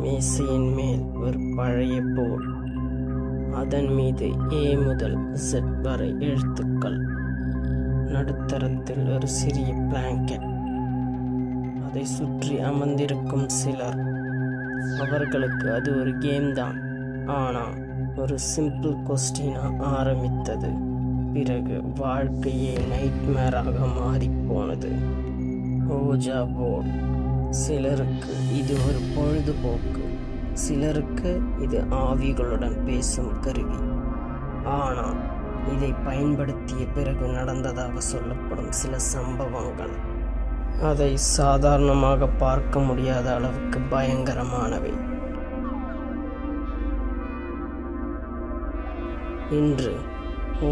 மேசையின் மேல் ஒரு பழைய போர்டு. அதன் மீது A முதல் Z வரை எழுத்துக்கள். நடுத்தரத்தில் ஒரு சிறிய பிளாங்கெட். அதை சுற்றி அமர்ந்திருக்கும் சிலர். அவர்களுக்கு அது ஒரு கேம் தான். ஆனால் ஒரு சிம்பிள் கொஸ்டினா ஆரம்பித்தது. பிறகு வாழ்க்கையே நைட்மேராக மாறிப்போனது. Ouija board. சிலருக்கு இது ஒரு பொழுதுபோக்கு, சிலருக்கு இது ஆவிகளுடன் பேசும் கருவி. ஆனால் இதை பயன்படுத்திய பிறகு நடந்ததாக சொல்லப்படும் சில சம்பவங்கள் அதை சாதாரணமாக பார்க்க முடியாத அளவுக்கு பயங்கரமானவை. இன்று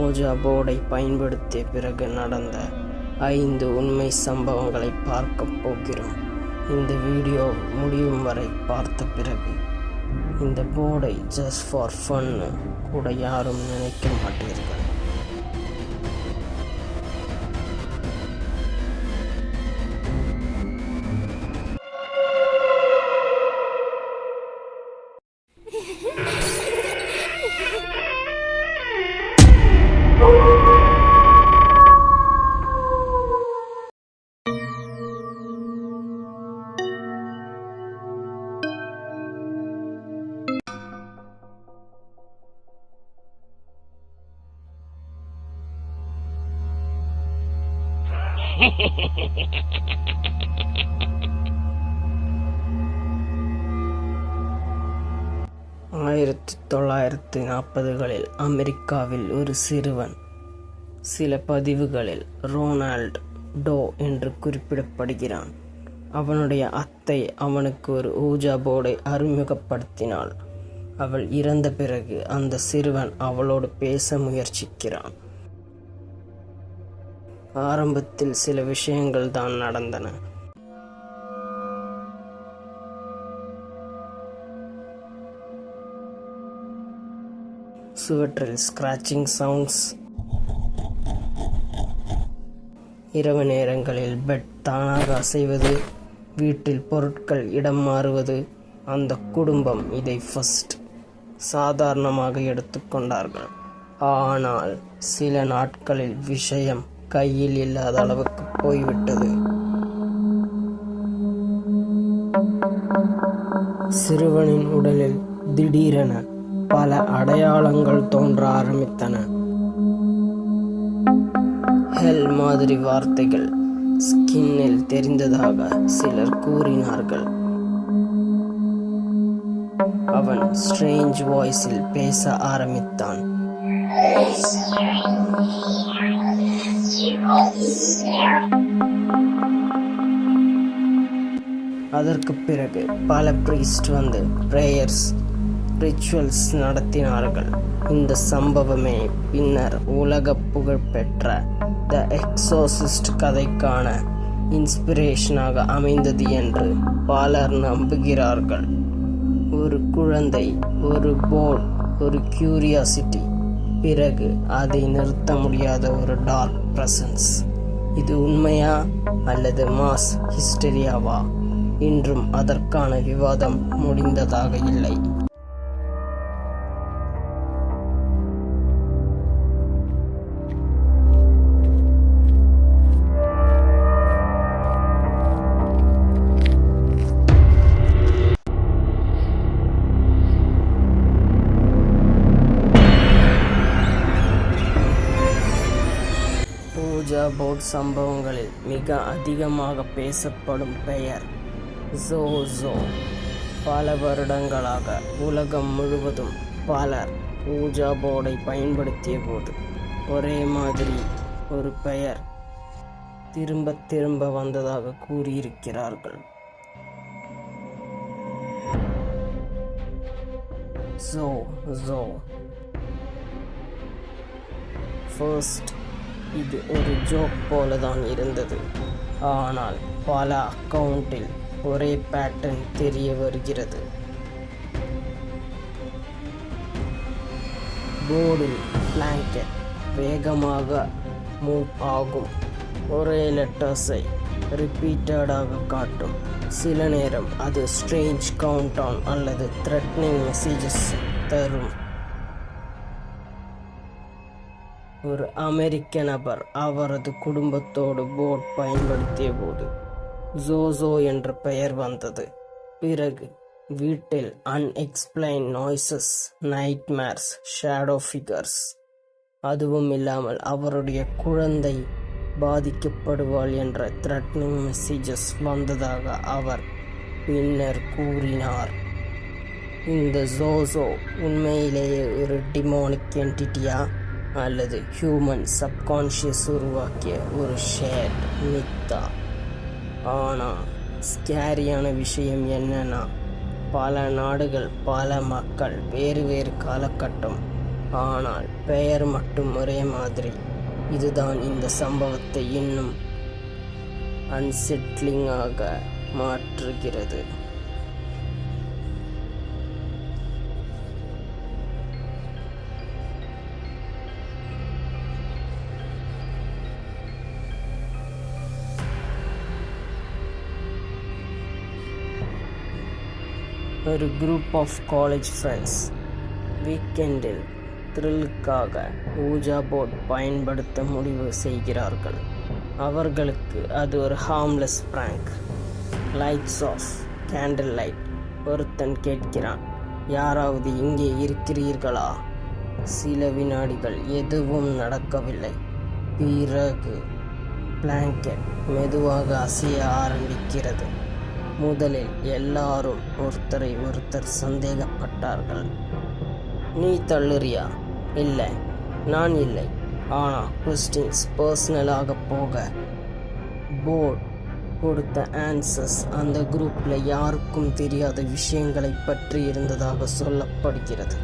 ஓஜா போர்டை பயன்படுத்திய பிறகு நடந்த 5 உண்மை சம்பவங்களை பார்க்க போகிறோம். இந்த வீடியோ முடியும் வரை பார்த்த பிறகு இந்த போர்டை ஜஸ்ட் ஃபார் ஃபன்னு கூட யாரும் நினைக்க மாட்டீர்கள். ஆயிரத்தி 1940களில் அமெரிக்காவில் ஒரு சிறுவன், சில பதிவுகளில் ரொனால்ட் டோ என்று குறிப்பிடப்படுகிறான். அவனுடைய அத்தை அவனுக்கு ஒரு ஓஜா போர்டை அறிமுகப்படுத்தினாள். அவள் இறந்த பிறகு அந்த சிறுவன் அவளோடு பேச முயற்சிக்கிறான். ஆரம்பத்தில் சில விஷயங்கள் தான் நடந்தன. சுவற்றில் ஸ்கிராச்சிங் சவுண்ட்ஸ், இரவு நேரங்களில் பெட் தானாக அசைவது, வீட்டில் பொருட்கள் இடம் மாறுவது. அந்த குடும்பம் இதை ஃபர்ஸ்ட் சாதாரணமாக எடுத்துக்கொண்டார்கள். ஆனால் சில நாட்களில் விஷயம் கையில் இல்லாத அளவுக்கு போய்விட்டது. சிறுவனின் உடலில் திடீரென பல அடையாளங்கள் தோன்ற ஆரம்பித்தன. ஹெல் மாதிரி வார்த்தைகள் ஸ்கின்னில் தெரிந்ததாக சிலர் கூறினார்கள். அவன் ஸ்ட்ரேஞ்ச் வாய்ஸில் பேச ஆரம்பித்தான். அதற்கு பிறகு பல பிரீஸ்ட் வந்து பிரேயர்ஸ், ரிச்சுவல்ஸ் நடத்தினார்கள். இந்த சம்பவமே பின்னர் உலக புகழ்பெற்ற த எக்ஸோசிஸ்ட் கதைக்கான இன்ஸ்பிரேஷனாக அமைந்தது என்று பலர் நம்புகிறார்கள். ஒரு குழந்தை, ஒரு போர்டு, ஒரு கியூரியாசிட்டி, பிறகு அதை நிறுத்த முடியாத ஒரு டார்க் பிரசன்ஸ். இது உண்மையா அல்லது மாஸ் ஹிஸ்டரியாவா? இன்றும் அதற்கான விவாதம் முடிந்ததாக இல்லை. ஓஜா போர்டு சம்பவங்களில் மிக அதிகமாக பேசப்படும் பெயர் ஜோசோ. பல வருடங்களாக உலகம் முழுவதும் பலர் ஓஜா போர்டை பயன்படுத்திய போது ஒரே மாதிரி ஒரு பெயர் திரும்ப திரும்ப வந்ததாக கூறியிருக்கிறார்கள். ஜோ. ஃபர்ஸ்ட் இது ஒரு ஜோக் போல தான் இருந்தது. ஆனால் பல அக்கவுண்டில் ஒரே பேட்டர்ன் தெரிய வருகிறது. போர்டில் பிளாங்கெட் வேகமாக மூவ் ஆகும். ஒரே லெட்டர்ஸை ரிப்பீட்டடாக காட்டும். சில நேரம் அது ஸ்ட்ரேஞ்ச் கவுண்டவுன் அல்லது த்ரெட்னிங் மெசேஜஸ் தரும். ஒரு அமெரிக்க நபர் அவரது குடும்பத்தோடு போட் பயன்படுத்திய போது ஜோசோ என்ற பெயர் வந்தது. பிறகு வீட்டில் unexplained noises, nightmares, shadow figures, அதுவும் இல்லாமல் அவருடைய குழந்தை பாதிக்கப்படுவாள் என்ற த்ரெட்னிங் மெசேஜஸ் வந்ததாக அவர் பின்னர் கூறினார். இந்த ஜோசோ உண்மையிலேயே ஒரு டிமோனிக் என்டிட்டியா அல்லது ஹியூமன் சப்கான்ஷியஸ் உருவாக்கிய ஒரு ஷேட் மித்தா? ஆனால் ஸ்கேரியான விஷயம் என்னன்னா, பல நாடுகள், பல மக்கள், வேறு வேறு காலகட்டம், ஆனால் பெயர் மட்டும் ஒரே மாதிரி. இதுதான் இந்த சம்பவத்தை இன்னும் அன்செட்லிங்காக மாற்றுகிறது. ஒரு குரூப் ஆஃப் காலேஜ் ஃப்ரெண்ட்ஸ் வீக்கெண்டில் த்ரில்லுக்காக ஊஜா போர்ட் பயன்படுத்த முடிவு செய்கிறார்கள். அவர்களுக்கு அது ஒரு harmless prank. Lights off, candle light. ஒருத்தன் கேட்கிறான், யாராவது இங்கே இருக்கிறீர்களா? சில வினாடிகள் எதுவும் நடக்கவில்லை. பிறகு பிளாங்கெட் மெதுவாக அசைய ஆரம்பிக்கிறது. முதலில் எல்லாரும் ஒருத்தரை ஒருத்தர் சந்தேகப்பட்டார்கள். நீ தள்ளுறியா? இல்லை, நான் இல்லை. ஆனால் கொஸ்டின்ஸ் பர்சனலாக போக போர்ட் கொடுத்த ஆன்சர்ஸ் அந்த குரூப்பில் யாருக்கும் தெரியாத விஷயங்களை பற்றி இருந்ததாக சொல்லப்படுகிறது.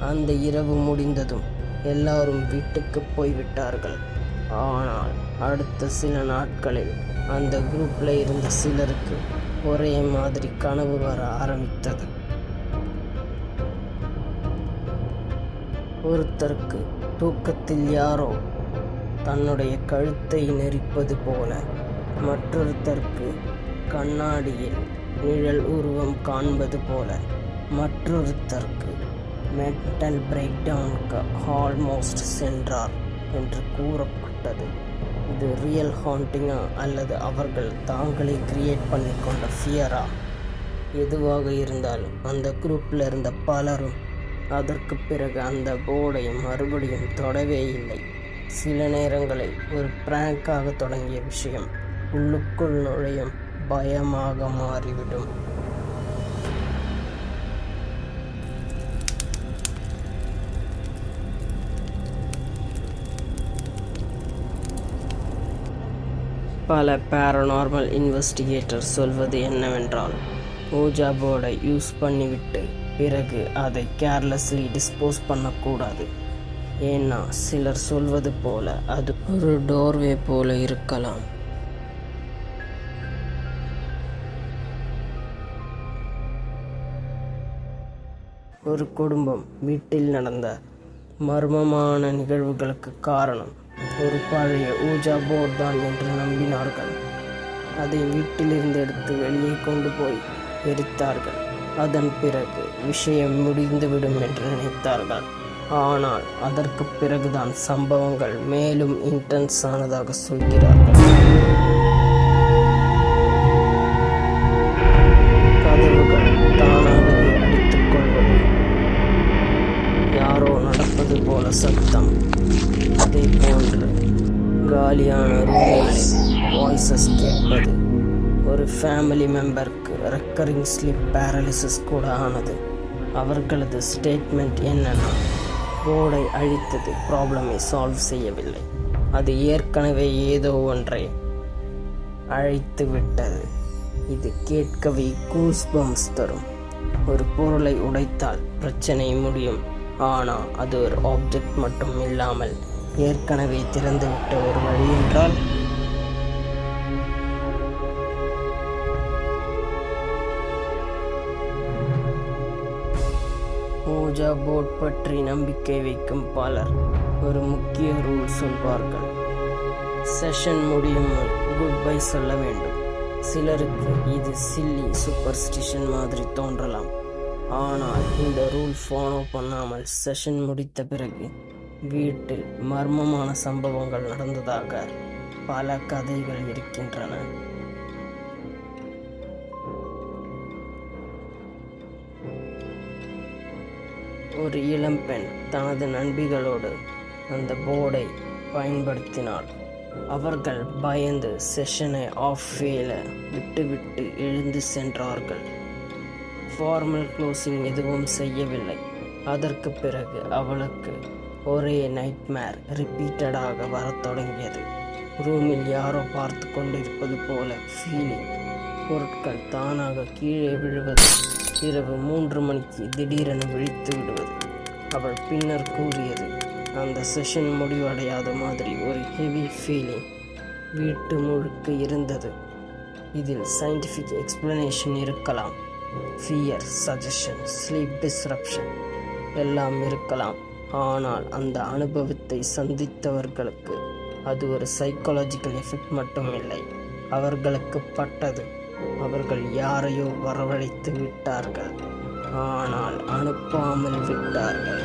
அந்த இரவு முடிந்ததும் எல்லாரும் வீட்டுக்கு போய்விட்டார்கள். ஆனால் அடுத்த சில நாட்களில் அந்த குரூப்பில் இருந்த சிலருக்கு ஒரே மாதிரி கனவு வர ஆரம்பித்தது. ஒருத்தருக்கு தூக்கத்தில் யாரோ தன்னுடைய கழுத்தை நெரிப்பது போல, மற்றொருத்தருக்கு கண்ணாடியில் நிழல் உருவம் காண்பது போல, மற்றொருத்தருக்கு மென்டல் பிரேக் டவுனுக்கு ஆல்மோஸ்ட் சென்றார் என்று கூறப்பட்டது. இது ரியல் ஹாண்டிங்கா அல்லது அவர்கள் தாங்களே கிரியேட் பண்ணிக்கொண்ட ஃபியரா? எதுவாக இருந்தாலும் அந்த குரூப்பில் இருந்த பலரும் அதற்கு பிறகு அந்த போர்டை மறுபடியும் தொடவே இல்லை. சில நேரங்களில் ஒரு பிராங்காக தொடங்கிய விஷயம் உள்ளுக்குள் நுழையும் பயமாக மாறிவிடும். பல பேரநார்மல் இன்வெஸ்டிகேட்டர் சொல்வது என்னவென்றால், ஊஜா போர்டை யூஸ் பண்ணிவிட்டு பிறகு அதை கேர்லெஸ்லி டிஸ்போஸ் பண்ணக்கூடாது. ஏன்னா சிலர் சொல்வது போல அது ஒரு டோர்வே போல இருக்கலாம். ஒரு குடும்பம் வீட்டில் நடந்த மர்மமான நிகழ்வுகளுக்கு காரணம் ஒரு பழைய ஊஜா போர்டு தான் என்று நம்பினார்கள். அதை வீட்டிலிருந்து எடுத்து வெளியே கொண்டு போய் எரித்தார்கள். அதன் பிறகு விஷயம் முடிந்துவிடும் என்று நினைத்தார்கள். ஆனால் அதற்கு பிறகுதான் சம்பவங்கள் மேலும் இன்டென்ஸ் ஆனதாக சொல்கிறார்கள். கதவுகள் தானாகவே அடித்துக் கொள்வது, யாரோ நடப்பது போல சத்தம், அதே போன்று காலியான ரூம்களில் வாய்ஸஸ் கேட்பது. ஒரு ஃபேமிலி மெம்பருக்கு ரெக்கரிங் ஸ்லீப் பேரலிசிஸ் கூட ஆனது. அவர்களது ஸ்டேட்மெண்ட் என்னன்னா, போர்டை அழித்தது ப்ராப்ளமை சால்வ் செய்யவில்லை, அது ஏற்கனவே ஏதோ ஒன்றை அழைத்து விட்டது. இது கேட்கவே கூஸ்பம்ஸ் தரும். ஒரு பொருளை உடைத்தால் பிரச்சனை முடியும். ஆனால் அது ஒரு ஆப்ஜெக்ட் மட்டும் இல்லாமல் ஏற்கனவே திறந்துவிட்ட ஒரு வழி என்றால், ஊஜா போர்ட் பற்றி நம்பிக்கை வைக்கும் பலர் ஒரு முக்கிய ரூல் சொல்வார்கள். செஷன் முடியும் முன் குட் பை சொல்ல வேண்டும். சிலருக்கு இது சில்லி சூப்பர்ஸ்டிஷன் மாதிரி தோன்றலாம். ஆனால் இந்த ரூல் ஃபாலோ பண்ணாமல் செஷன் முடித்த பிறகு வீட்டில் மர்மமான சம்பவங்கள் நடந்ததாக பல கதைகள் இருக்கின்றன. ஒரு இளம்பெண் தனது நண்பிகளோடு அந்த போர்டை பயன்படுத்தினாள். அவர்கள் பயந்து செஷனை ஆஃப்-வேல விட்டுவிட்டு எழுந்து சென்றார்கள். ஃபார்மல் க்ளோசிங் எதுவும் செய்யவில்லை. அதற்கு பிறகு அவளுக்கு ஒரே நைட்மேர் ரிப்பீட்டடாக வரத் தொடங்கியது. ரூமில் யாரோ பார்த்து கொண்டிருப்பது போல ஃபீலிங், பொருட்கள் தானாக கீழே விழுவது, இரவு 3 மணிக்கு திடீரென விழித்து விடுவது. அவள் பின்னர் கூறியது, அந்த செஷன் முடிவடையாத மாதிரி ஒரு ஹெவி ஃபீலிங் வீட்டு முழுக்க இருந்தது. இதில் சயின்டிஃபிக் எக்ஸ்பிளனேஷன் இருக்கலாம், ஃபியர், சஜஷன், ஸ்லீப் டிஸ்ரப்ஷன் எல்லாம் இருக்கலாம். ஆனால் அந்த அனுபவத்தை சந்தித்தவர்களுக்கு அது ஒரு சைக்காலஜிக்கல் எஃபெக்ட் மட்டும் இல்லை. அவர்களுக்கு பட்டது. அவர்கள் யாரையோ வரவழைத்து விட்டார்கள், ஆனால் அனுப்பாமல் விட்டார்கள்.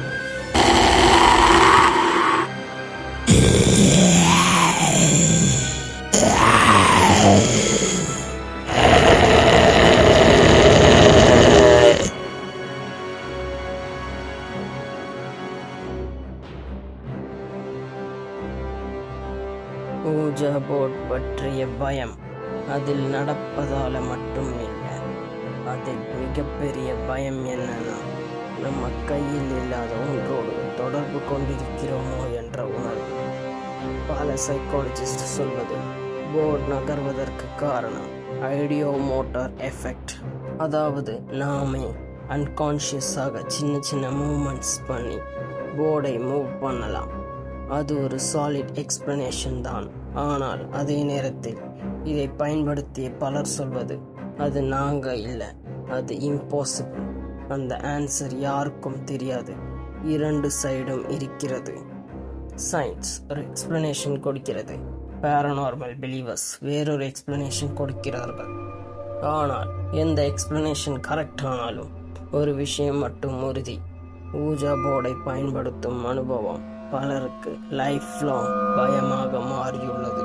ஊஜா போர்ட் பற்றிய பயம் அதில் நடப்பதால மட்டும் இல்லை. அதில் மிகப்பெரிய பயம் என்னன்னா, நம்ம கையில் இல்லாத ஒன்றோடு தொடர்பு கொண்டிருக்கிறோமோ என்ற உணர்வு. பல சைக்காலஜிஸ்ட் சொல்வது போர்டு நகர்வதற்கு காரணம் ஐடியோ மோட்டார் எஃபெக்ட். அதாவது நாமே அன்கான்ஷியஸாக சின்ன சின்ன மூமெண்ட்ஸ் பண்ணி போர்டை மூவ் பண்ணலாம். அது ஒரு சாலிட் எக்ஸ்பிளனேஷன் தான். ஆனால் அதே நேரத்தில் இதை பயன்படுத்திய பலர் சொல்வது அது நாங்கள் இல்லை, அது இம்பாசிபிள். அந்த ஆன்சர் யாருக்கும் தெரியாது. 2 சைடும் இருக்கிறது. சயின்ஸ் ஒரு எக்ஸ்பிளனேஷன் கொடுக்கிறது, பேரநார்மல் பிலீவர்ஸ் வேறொரு எக்ஸ்பிளனேஷன் கொடுக்கிறார்கள். ஆனால் எந்த எக்ஸ்பிளனேஷன் கரெக்ட் ஆனாலும் ஒரு விஷயம் மட்டும் உறுதி, ஊஜா போர்டை பயன்படுத்தும் அனுபவம் பலருக்கு லைஃப் லாங் பயமாக மாறியுள்ளது.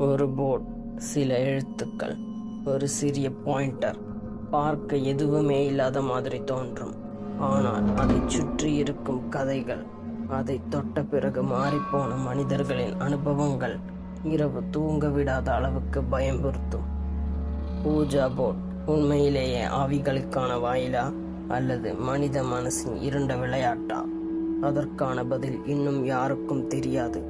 ஒரு போர்டு, சில எழுத்துக்கள், ஒரு சிறிய பாயிண்டர் பார்க்க எதுவுமே இல்லாத மாதிரி தோன்றும். ஆனால் அதை சுற்றி இருக்கும் கதைகள், அதை தொட்ட பிறகு மாறிப்போன மனிதர்களின் அனுபவங்கள் இரவு தூங்க விடாத அளவுக்கு பயம்புறுத்தும். ஊஜா போர்ட் உண்மையிலேயே ஆவிகளுக்கான வாயிலா அல்லது மனித மனசின் இருண்ட விளையாட்டா? அதற்கான பதில் இன்னும் யாருக்கும் தெரியாது.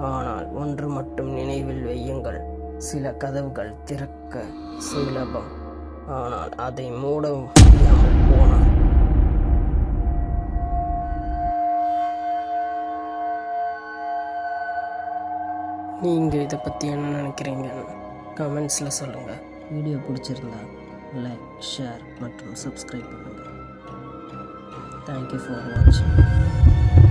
ஆனால் ஒன்று மட்டும் நினைவில் வையுங்கள், சில கதவுகள் திறக்க சுலபம், ஆனால் அதை மூட முடியாமல் போனால் நீங்கள் இதை பற்றி என்ன நினைக்கிறீங்கன்னு கமெண்ட்ஸில் சொல்லுங்கள். வீடியோ பிடிச்சிருந்தா லைக், ஷேர் மற்றும் சப்ஸ்கிரைப் பண்ணுங்கள். தேங்க்யூ ஃபார் வாட்சிங்.